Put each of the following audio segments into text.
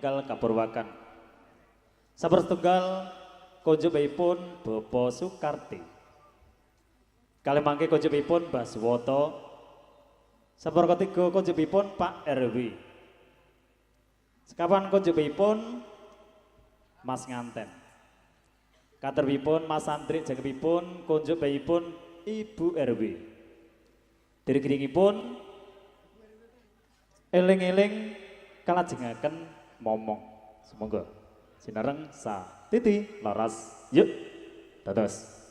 enggal kapurwakan. Sapersetunggal konjupipun Bapak Sukarti. Kalih mangke konjupipun Mbah Suwoto. Sapur ketiga konjupipun Pak RW. Sekapan konjupipun Mas Nganten. Katerbipun Mas Andri jagepipun konjupipun Ibu RW. Diri-diringipun eling-eling kalajengaken momong. Semoga sinareng sa titi laras yuk dados.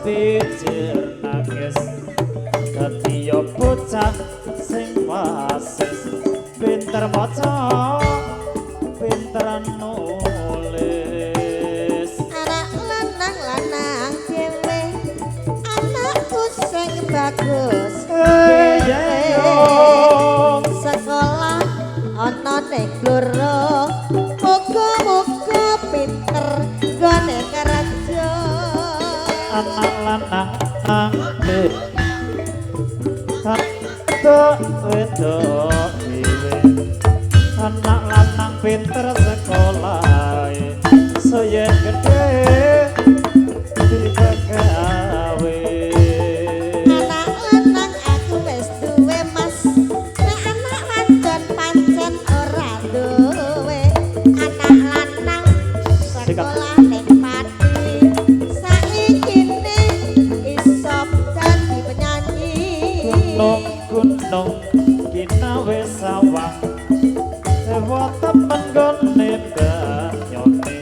Bijir nangis dadi yo bocah sing wasis pinter maca pinter nulis anak lanang dhewe anakku sing bagus sekolah ana ning bluro muga-muga pinter gone kerja anak lanang nangis satu wedok dhewe anak lanang pinter sekolah saya gede digawe anak lanang aku wis duwe mas nek anak wadon pancen ora duwe anak lanang sekolah ning pati saikine iso dadi penyanyi gunung kinawe sawang ewa temen gone banyone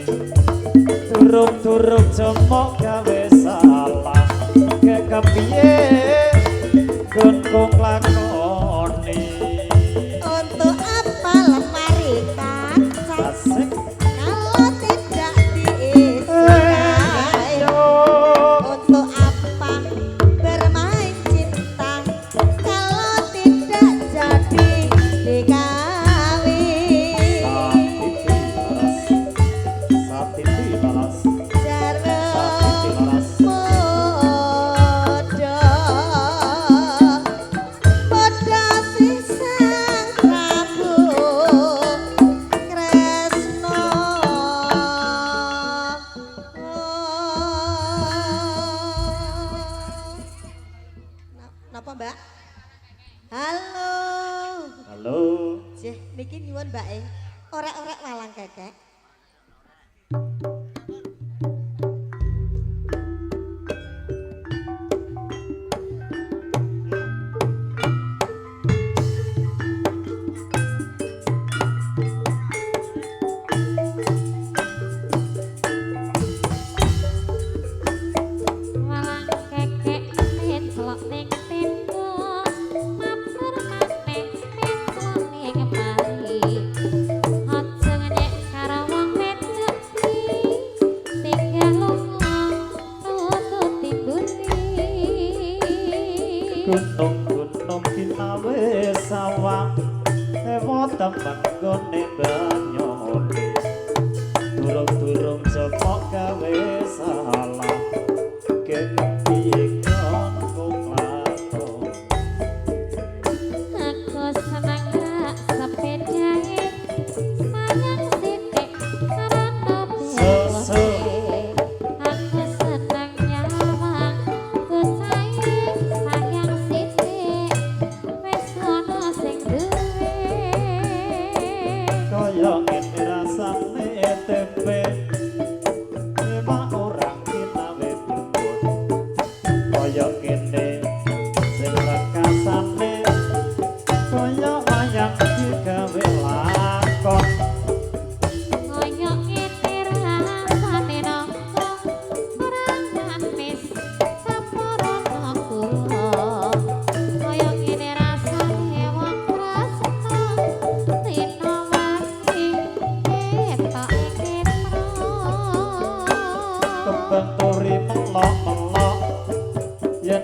durung jemok gawe salah kekepiye gunung lakoni untuk apa lemari kaca asik kalau tidak diisi untuk apa bermain cinta kalau tidak jadi dikawin satiti laras jarang podo sisang Prabu Kresna napa mbak? Halo halo Jeh, niki nyuwun mbak orek-orek walang kekek walang kekek pencelok ning tenda matur maneh pencelok ning mari aja nyek karo wong wedok tinggal lunga tutut timbuni gunung kinawe sawang ewa temen gone banyone durung jemok gawe salah kekepiye gunung lakoni aku seneng rak sepedae sayang sithik karana So. aku seneng nyawang ku sayang sithik wis ana sing duwe kaya ngene rasane tempe emang orang kinawe bubut kaya ngene sing rekasane kaya wayang digawe lakon kaya ngene rasane nongkrong orang manis sampurna kula kaya ngene rasane wong tresno rina wati ketok ketro kembang turi melok-melok yen